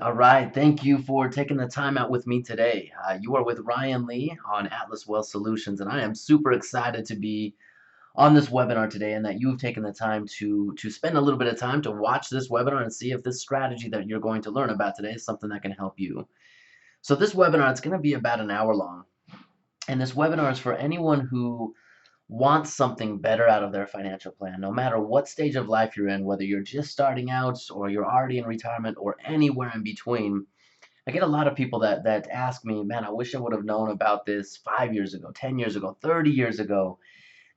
All right, thank you for taking the time out with me today. You are with Ryan Lee on Atlas Wealth Solutions, and I am super excited to be on this webinar today and that you've taken the time to spend a little bit of time to watch this webinar and see if this strategy that you're going to learn about today is something that can help you. So this webinar, it's going to be about an hour long, and this webinar is for anyone who wants something better out of their financial plan, no matter what stage of life you're in, whether you're just starting out or you're already in retirement or anywhere in between. I get a lot of people that ask me, man, I wish I would have known about this 5 years ago, 10 years ago, 30 years ago.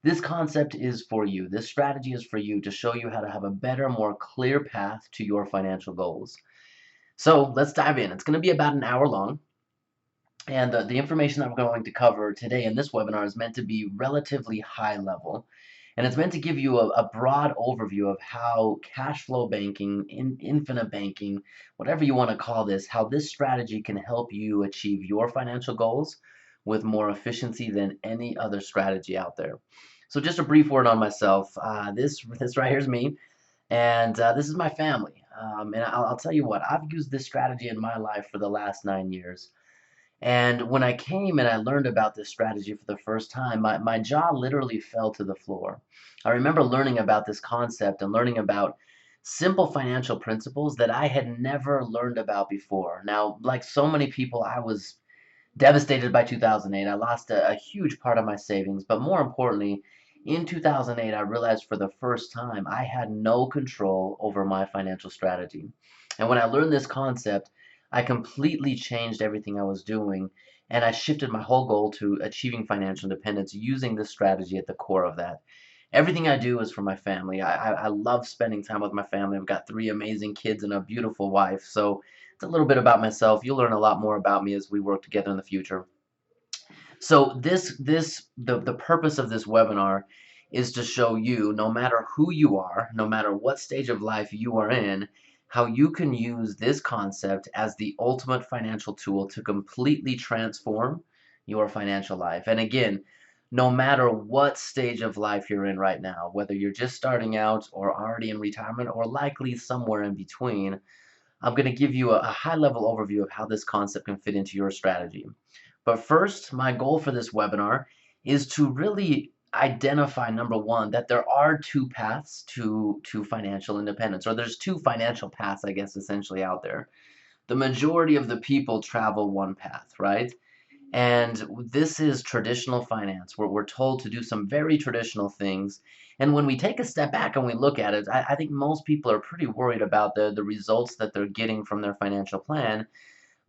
This concept is for you. This strategy is for you to show you how to have a better, more clear path to your financial goals. So let's dive in. It's going to be about an hour long. And the information I'm going to cover today in this webinar is meant to be relatively high level. And it's meant to give you a broad overview of how cash flow banking, infinite banking, whatever you want to call this, how this strategy can help you achieve your financial goals with more efficiency than any other strategy out there. So just a brief word on myself. This right here is me, and this is my family. And I'll tell you what, I've used this strategy in my life for the last 9 years. And when I came and I learned about this strategy for the first time, my jaw literally fell to the floor. I remember learning about this concept and learning about simple financial principles that I had never learned about before. Now, like so many people, I was devastated by 2008. I lost a huge part of my savings, but more importantly, in 2008, I realized for the first time I had no control over my financial strategy. And when I learned this concept, I completely changed everything I was doing, and I shifted my whole goal to achieving financial independence using this strategy at the core of that. Everything I do is for my family. I love spending time with my family. I've got three amazing kids and a beautiful wife. So it's a little bit about myself. You'll learn a lot more about me as we work together in the future. So the purpose of this webinar is to show you, no matter who you are, no matter what stage of life you are in, how you can use this concept as the ultimate financial tool to completely transform your financial life. And again, no matter what stage of life you're in right now, whether you're just starting out or already in retirement or likely somewhere in between, I'm going to give you a high-level overview of how this concept can fit into your strategy. But first, my goal for this webinar is to really identify, number one, that there are two paths to financial independence, or there's two financial paths, I guess, essentially out there. The majority of the people travel one path, right? And this is traditional finance, where we're told to do some very traditional things. And when we take a step back and we look at it, I think most people are pretty worried about the results that they're getting from their financial plan.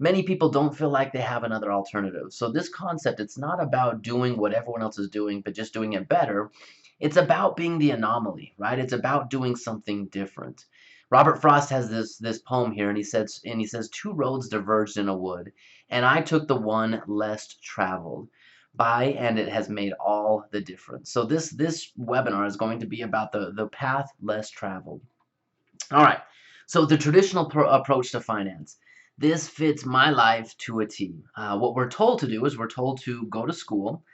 Many people don't feel like they have another alternative. So this concept, it's not about doing what everyone else is doing, but just doing it better. It's about being the anomaly, right? It's about doing something different. Robert Frost has this poem here, and he says two roads diverged in a wood, and I took the one less traveled by, and it has made all the difference. So this webinar is going to be about the path less traveled. All right. So the traditional approach to finance. This fits my life to a T. What we're told to do is we're told to go to school,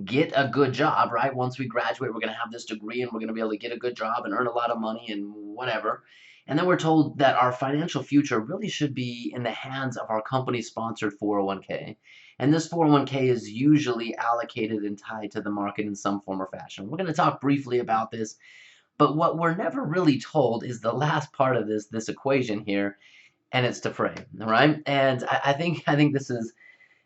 get a good job, right? Once we graduate, we're going to have this degree and we're going to be able to get a good job and earn a lot of money and whatever. And then we're told that our financial future really should be in the hands of our company sponsored 401k. And this 401k is usually allocated and tied to the market in some form or fashion. We're going to talk briefly about this, but what we're never really told is the last part of this equation here, and it's to pray, all right? And I think this is,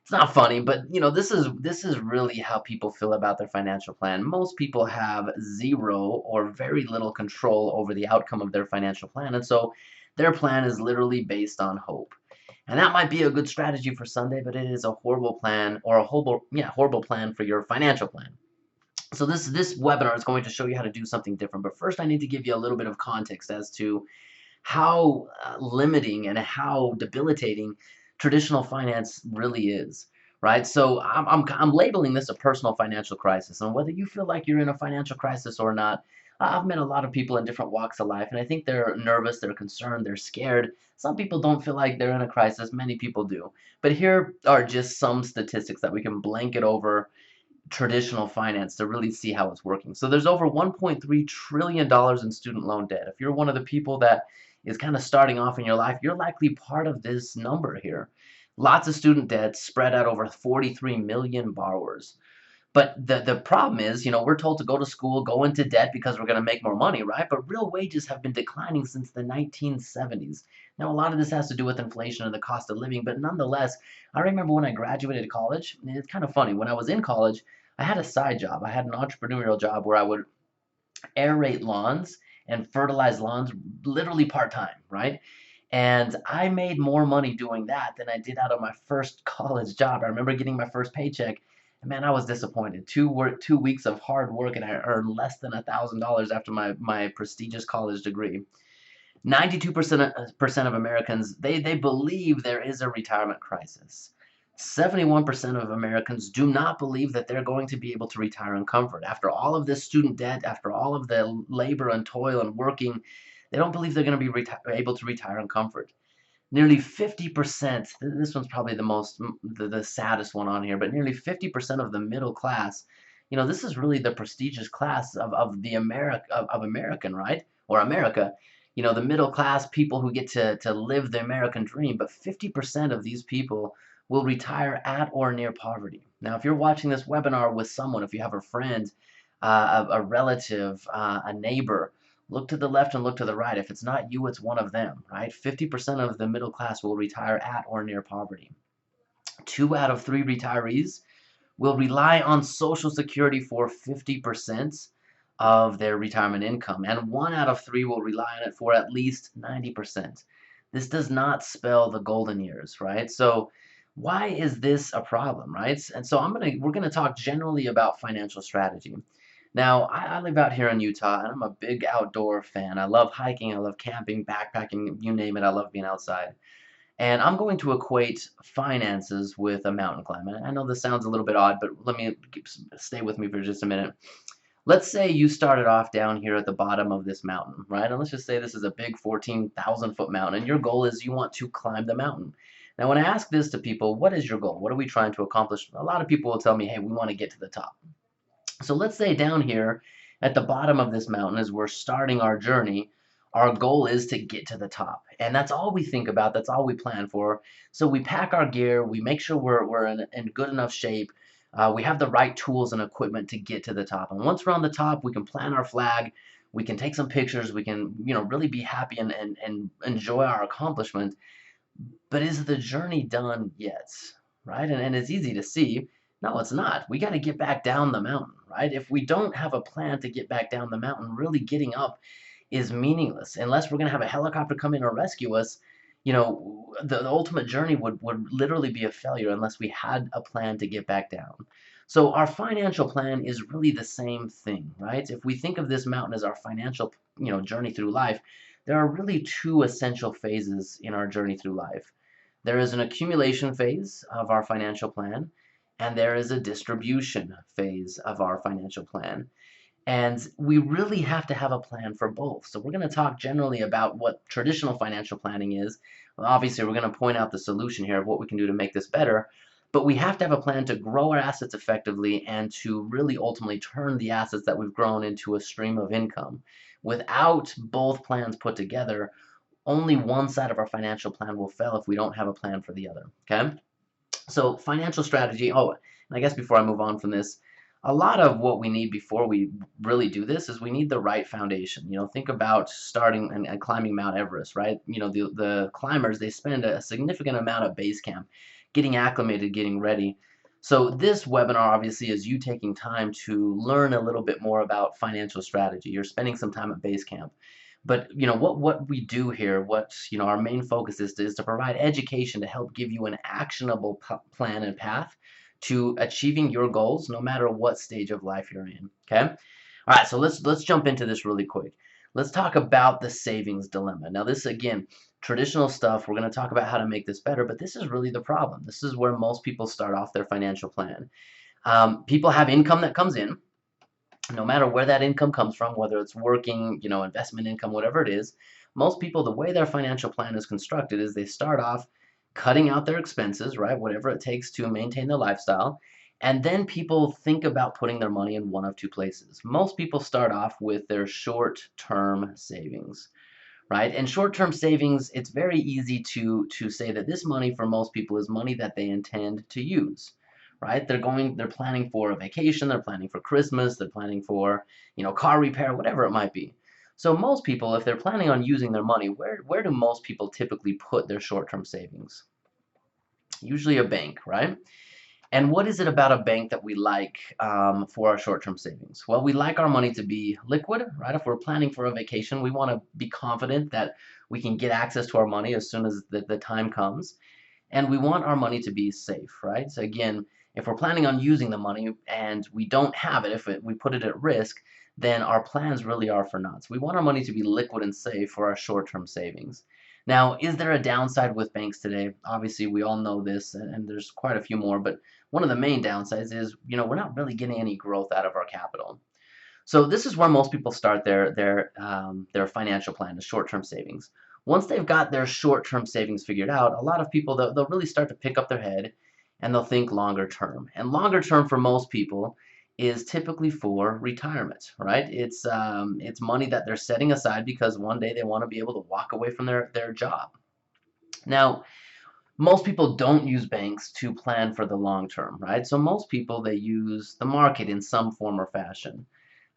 it's not funny, but this is really how people feel about their financial plan. Most people have zero or very little control over the outcome of their financial plan, and so their plan is literally based on hope. And that might be a good strategy for Sunday, but it is a horrible plan, or a horrible plan for your financial plan. So this webinar is going to show you how to do something different. But first, I need to give you a little bit of context as to how limiting and how debilitating traditional finance really is, right? So I'm labeling this a personal financial crisis, and whether you feel like you're in a financial crisis or not, I've met a lot of people in different walks of life, and I think they're nervous, they're concerned, they're scared. Some people don't feel like they're in a crisis, many people do. But here are just some statistics that we can blanket over traditional finance to really see how it's working. So there's over $1.3 trillion in student loan debt. If you're one of the people that is kind of starting off in your life, you're likely part of this number here. Lots of student debt spread out over 43 million borrowers. But the problem is, we're told to go to school, go into debt because we're going to make more money, right? But real wages have been declining since the 1970s. Now, a lot of this has to do with inflation and the cost of living, but nonetheless, I remember when I graduated college, and it's kind of funny. When I was in college, I had a side job. I had an entrepreneurial job where I would aerate lawns and fertilize lawns literally part-time, right? And I made more money doing that than I did out of my first college job. I remember getting my first paycheck, and man, I was disappointed. 2 weeks of hard work, and I earned less than $1,000 after my prestigious college degree. 92% of Americans, they believe there is a retirement crisis. 71% of Americans do not believe that they're going to be able to retire in comfort. After all of this student debt, after all of the labor and toil and working, they don't believe they're going to be able to retire in comfort. Nearly 50%, this one's probably the saddest one on here, but nearly 50% of the middle class, this is really the prestigious class of the American, right? Or America. The middle class people who get to live the American dream, but 50% of these people will retire at or near poverty. Now, if you're watching this webinar with someone, if you have a friend, a relative, a neighbor, look to the left and look to the right. If it's not you, it's one of them, right? 50% of the middle class will retire at or near poverty. 2 out of 3 retirees will rely on Social Security for 50% of their retirement income, and 1 out of 3 will rely on it for at least 90%. This does not spell the golden years, right? So why is this a problem, right? And so we're gonna talk generally about financial strategy. Now, I live out here in Utah, and I'm a big outdoor fan. I love hiking, I love camping, backpacking, you name it, I love being outside. And I'm going to equate finances with a mountain climb. And I know this sounds a little bit odd, but stay with me for just a minute. Let's say you started off down here at the bottom of this mountain, right? And let's just say this is a big 14,000 foot mountain, and your goal is you want to climb the mountain. Now, when I ask this to people, what is your goal? What are we trying to accomplish? A lot of people will tell me, hey, we want to get to the top. So let's say down here at the bottom of this mountain, as we're starting our journey, our goal is to get to the top. And that's all we think about. That's all we plan for. So we pack our gear. We make sure we're in good enough shape. We have the right tools and equipment to get to the top. And once we're on the top, we can plant our flag. We can take some pictures. We can, really be happy and enjoy our accomplishment. But is the journey done yet? Right? And it's easy to see. No, it's not. We got to get back down the mountain, right? If we don't have a plan to get back down the mountain, really getting up is meaningless. Unless we're going to have a helicopter come in and rescue us, the ultimate journey would literally be a failure unless we had a plan to get back down. So our financial plan is really the same thing, right? If we think of this mountain as our financial, journey through life, there are really 2 essential phases in our journey through life. There is an accumulation phase of our financial plan, and there is a distribution phase of our financial plan. And we really have to have a plan for both. So we're going to talk generally about what traditional financial planning is. Well, obviously, we're going to point out the solution here of what we can do to make this better. But we have to have a plan to grow our assets effectively and to really ultimately turn the assets that we've grown into a stream of income. Without both plans put together, only one side of our financial plan will fail if we don't have a plan for the other. Okay? So financial strategy, and I guess before I move on from this, a lot of what we need before we really do this is we need the right foundation. Think about starting and climbing Mount Everest, right? The climbers, they spend a significant amount of base camp getting acclimated, getting ready. So this webinar obviously is you taking time to learn a little bit more about financial strategy. You're spending some time at base camp. But what we do here, our main focus is to provide education to help give you an actionable plan and path to achieving your goals, no matter what stage of life you're in. Okay, all right. So let's jump into this really quick. Let's talk about the savings dilemma. Now, this again, traditional stuff. We're going to talk about how to make this better, but this is really the problem. This is where most people start off their financial plan. People have income that comes in. No matter where that income comes from, whether it's working, investment income, whatever it is, most people, the way their financial plan is constructed is they start off cutting out their expenses, right? Whatever it takes to maintain their lifestyle. And then people think about putting their money in one of 2 places. Most people start off with their short-term savings, right? And short-term savings, it's very easy to say that this money for most people is money that they intend to use, right? They're planning for a vacation, they're planning for Christmas, they're planning for, car repair, whatever it might be. So most people, if they're planning on using their money, where do most people typically put their short-term savings? Usually a bank, right? And what is it about a bank that we like for our short-term savings? Well, we like our money to be liquid, right? If we're planning for a vacation, we want to be confident that we can get access to our money as soon as the time comes. And we want our money to be safe, right? So again, if we're planning on using the money and we don't have it, we put it at risk, then our plans really are for naught. So we want our money to be liquid and safe for our short-term savings. Now, is there a downside with banks today? Obviously, we all know this, and there's quite a few more, but one of the main downsides is, we're not really getting any growth out of our capital. So this is where most people start their financial plan, the short-term savings. Once they've got their short-term savings figured out, a lot of people they'll really start to pick up their head and they'll think longer term. And longer term for most people is typically for retirement, right? It's money that they're setting aside because one day they want to be able to walk away from their job. Now, most people don't use banks to plan for the long term, right? So most people, they use the market in some form or fashion.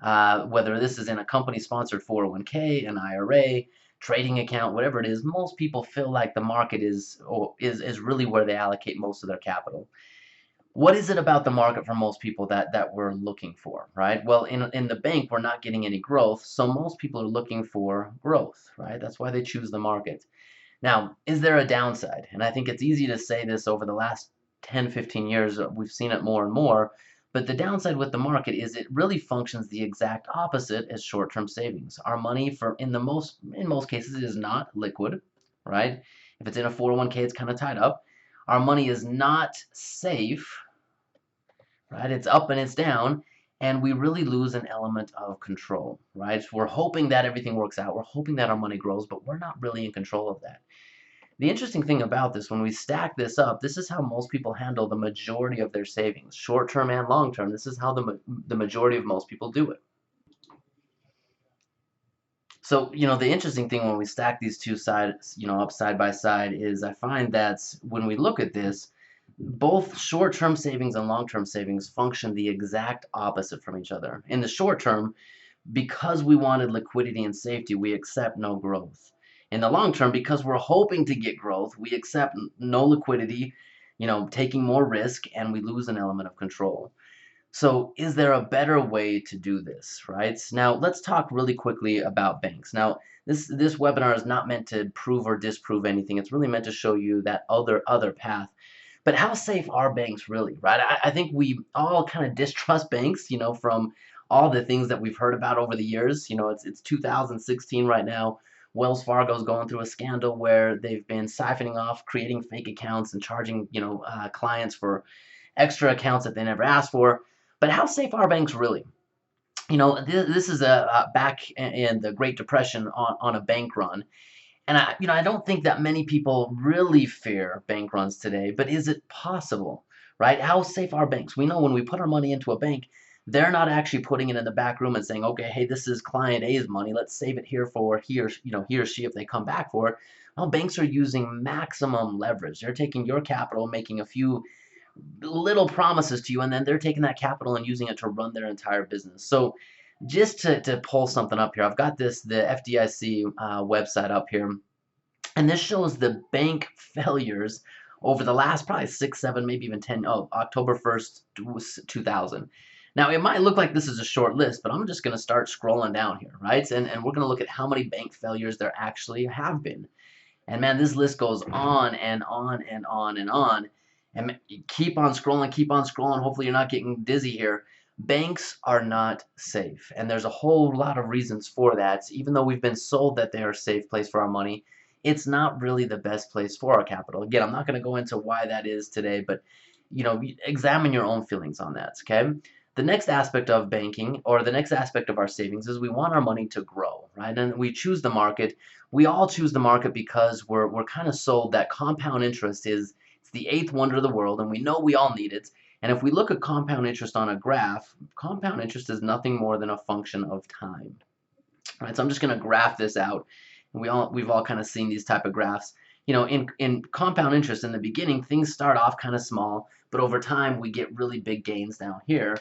Whether this is in a company-sponsored 401k, an IRA, trading account, whatever it is, most people feel like the market is really where they allocate most of their capital. What is it about the market for most people that we're looking for, right? Well, in the bank, we're not getting any growth, so most people are looking for growth, right? That's why they choose the market. Now, is there a downside? And I think it's easy to say this over the last 10, 15 years, we've seen it more and more, but the downside with the market is it really functions the exact opposite as short-term savings. Our money in most cases is not liquid, right? If it's in a 401k, it's kind of tied up. Our money is not safe, right? It's up and it's down, and we really lose an element of control, right? We're hoping that everything works out. We're hoping that our money grows, but we're not really in control of that. The interesting thing about this, when we stack this up, this is how most people handle the majority of their savings, short-term and long-term. This is how the majority of most people do it. So, the interesting thing when we stack these two sides, up side by side is I find that when we look at this, both short-term savings and long-term savings function the exact opposite from each other. In the short term, because we wanted liquidity and safety, we accept no growth. In the long term, because we're hoping to get growth, we accept no liquidity, taking more risk, and we lose an element of control. So is there a better way to do this, right? Now, let's talk really quickly about banks. Now, this webinar is not meant to prove or disprove anything. It's really meant to show you that other path. But how safe are banks really, right? I think we all kind of distrust banks, from all the things that we've heard about over the years. It's 2016 right now. Wells Fargo's going through a scandal where they've been siphoning off, creating fake accounts and charging, clients for extra accounts that they never asked for. But how safe are banks really? This is back in the Great Depression on a bank run. And I don't think that many people really fear bank runs today, but is it possible, right? How safe are banks? We know when we put our money into a bank, they're not actually putting it in the back room and saying, okay, hey, this is client A's money. Let's save it here for he or she if they come back for it. Well, banks are using maximum leverage. They're taking your capital, making a few little promises to you, and then they're taking that capital and using it to run their entire business. So just to pull something up here, I've got the FDIC website up here, and this shows the bank failures over the last probably 6, 7, maybe even 10, October 1st, 2000. Now, it might look like this is a short list, but I'm just going to start scrolling down here, right? And we're going to look at how many bank failures there actually have been. And man, this list goes on and on and on and on. And keep on scrolling, keep on scrolling. Hopefully you're not getting dizzy here. Banks are not safe. And there's a whole lot of reasons for that. Even though we've been sold that they're a safe place for our money, it's not really the best place for our capital. Again, I'm not going to go into why that is today, but examine your own feelings on that, okay? The next aspect of banking, or the next aspect of our savings, is we want our money to grow, right? And we choose the market. We all choose the market because we're kind of sold that compound interest is the eighth wonder of the world, and we know we all need it. And if we look at compound interest on a graph, compound interest is nothing more than a function of time. All right, so I'm just going to graph this out. We've all kind of seen these type of graphs. You know, in compound interest, in the beginning, things start off kind of small, but over time we get really big gains down here.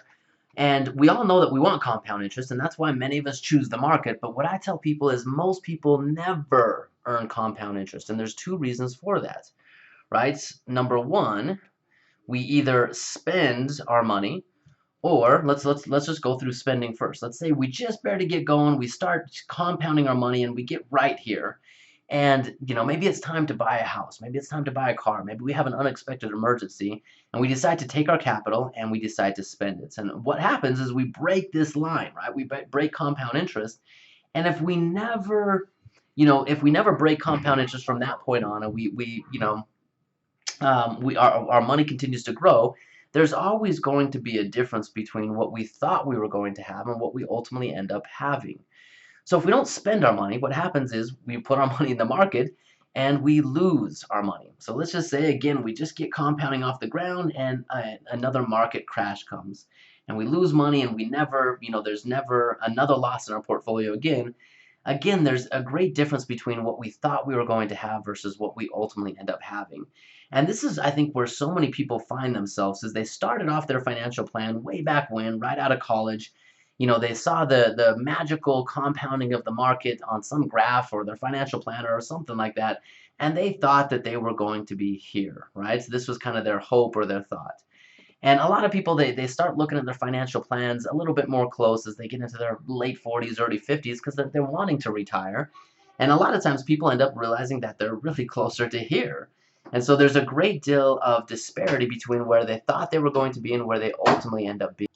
And we all know that we want compound interest, and that's why many of us choose the market. But what I tell people is most people never earn compound interest, and there's two reasons for that, right? Number one, we either spend our money, or let's just go through spending first. Let's say we just barely get going, we start compounding our money, and we get right here. And you know, maybe it's time to buy a house, maybe it's time to buy a car, maybe we have an unexpected emergency, and we decide to take our capital and we decide to spend it. And what happens is we break this line, right? We break compound interest, and if we never, if we never break compound interest from that point on, and our money continues to grow, there's always going to be a difference between what we thought we were going to have and what we ultimately end up having. So if we don't spend our money, what happens is we put our money in the market and we lose our money. So let's just say, again, we just get compounding off the ground and another market crash comes. And we lose money and we never, there's never another loss in our portfolio again. Again, there's a great difference between what we thought we were going to have versus what we ultimately end up having. And this is, I think, where so many people find themselves, is they started off their financial plan way back when, right out of college. They saw the magical compounding of the market on some graph or their financial planner or something like that, and they thought that they were going to be here, right? So this was kind of their hope or their thought. And a lot of people, they start looking at their financial plans a little bit more close as they get into their late 40s, early 50s, because they're wanting to retire. And a lot of times people end up realizing that they're really closer to here. And so there's a great deal of disparity between where they thought they were going to be and where they ultimately end up being.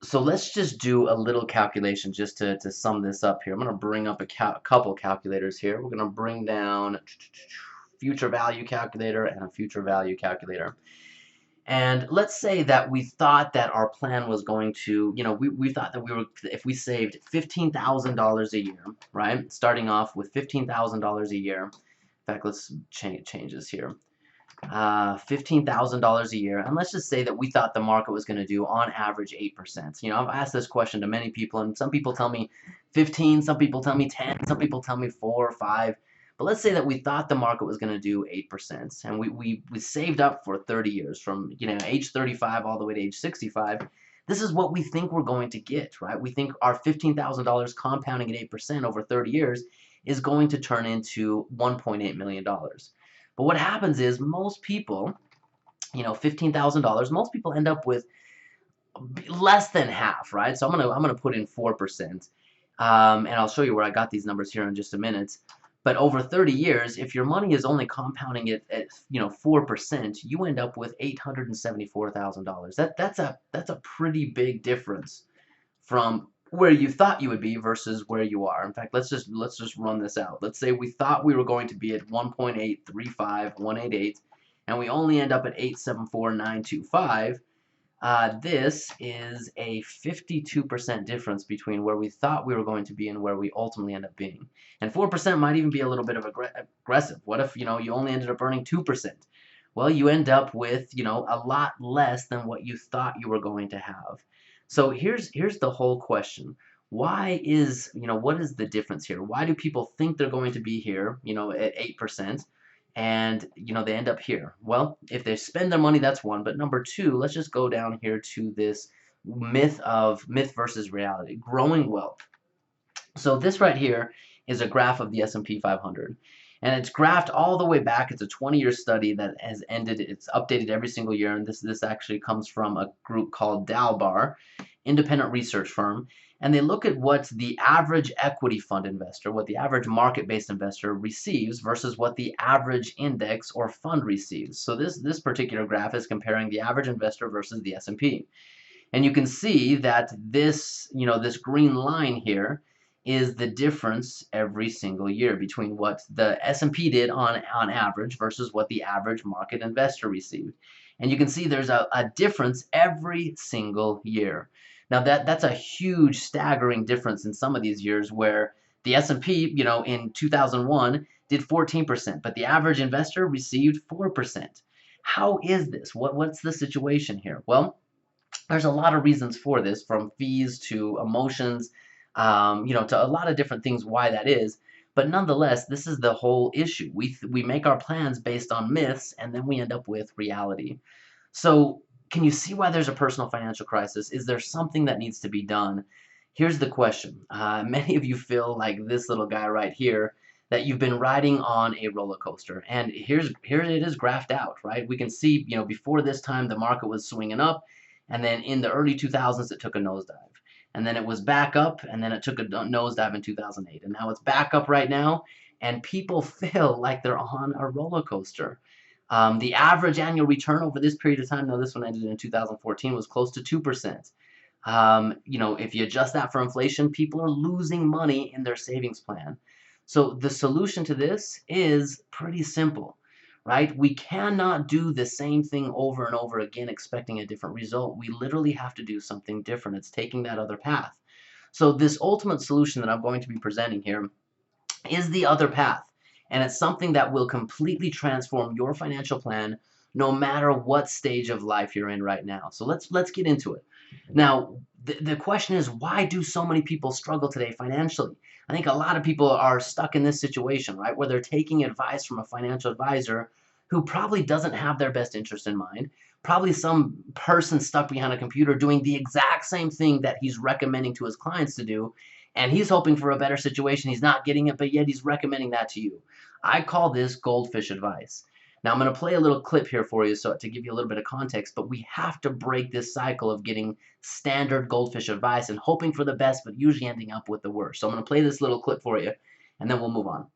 So let's just do a little calculation just to sum this up here. I'm going to bring up a couple calculators here. We're going to bring down future value calculator and a future value calculator. And let's say that we thought that our plan was going to, we thought that if we saved $15,000 a year, right? Starting off with $15,000 a year. In fact, let's change this here. $15,000 a year, and let's just say that we thought the market was going to do on average 8%. I've asked this question to many people, and some people tell me 15, some people tell me 10, some people tell me 4 or 5. But let's say that we thought the market was going to do 8%, and we saved up for 30 years, from age 35 all the way to age 65. This is what we think we're going to get, right? We think our $15,000 compounding at 8% over 30 years is going to turn into $1.8 million. But what happens is most people, $15,000, most people end up with less than half, right? So I'm gonna put in 4%, and I'll show you where I got these numbers here in just a minute. But over 30 years, if your money is only compounding at 4%, you end up with $874,000. That's a pretty big difference from where you thought you would be versus where you are. In fact, let's just run this out. Let's say we thought we were going to be at 1.835188, and we only end up at 874,925. This is a 52% difference between where we thought we were going to be and where we ultimately end up being. And 4% might even be a little bit of aggressive. What if you only ended up earning 2%? Well, you end up with a lot less than what you thought you were going to have. So here's the whole question. Why is, what is the difference here? Why do people think they're going to be here, at 8%, and, they end up here? Well, if they spend their money, that's one. But number two, let's just go down here to this myth versus reality, growing wealth. So this right here is a graph of the S&P 500. And it's graphed all the way back. It's a 20-year study that has ended. It's updated every single year, and this actually comes from a group called Dalbar, independent research firm. And they look at what the average equity fund investor, what the average market-based investor receives versus what the average index or fund receives. So this particular graph is comparing the average investor versus the S&P. And you can see that this green line here is the difference every single year between what the S&P did on average versus what the average market investor received. And you can see there's a difference every single year. Now that's a huge, staggering difference in some of these years where the S&P, in 2001 did 14%, but the average investor received 4%. How is this? What's the situation here? Well, there's a lot of reasons for this, from fees to emotions, to a lot of different things why that is. But nonetheless, this is the whole issue. We make our plans based on myths, and then we end up with reality. So, can you see why there's a personal financial crisis? Is there something that needs to be done? Here's the question. Many of you feel like this little guy right here, that you've been riding on a roller coaster. And here it is graphed out, right? We can see, before this time the market was swinging up, and then in the early 2000s it took a nosedive. And then it was back up, and then it took a nosedive in 2008. And now it's back up right now, and people feel like they're on a roller coaster. The average annual return over this period of time, now this one ended in 2014, was close to 2%. If you adjust that for inflation, people are losing money in their savings plan. So the solution to this is pretty simple, right? We cannot do the same thing over and over again expecting a different result. We literally have to do something different. It's taking that other path. So this ultimate solution that I'm going to be presenting here is the other path. And it's something that will completely transform your financial plan no matter what stage of life you're in right now. So let's get into it. Now, the question is, why do so many people struggle today financially? I think a lot of people are stuck in this situation, right, where they're taking advice from a financial advisor who probably doesn't have their best interest in mind, probably some person stuck behind a computer doing the exact same thing that he's recommending to his clients to do, and he's hoping for a better situation. He's not getting it, but yet he's recommending that to you. I call this goldfish advice. Now, I'm going to play a little clip here for you so to give you a little bit of context, but we have to break this cycle of getting standard goldfish advice and hoping for the best, but usually ending up with the worst. So I'm going to play this little clip for you, and then we'll move on.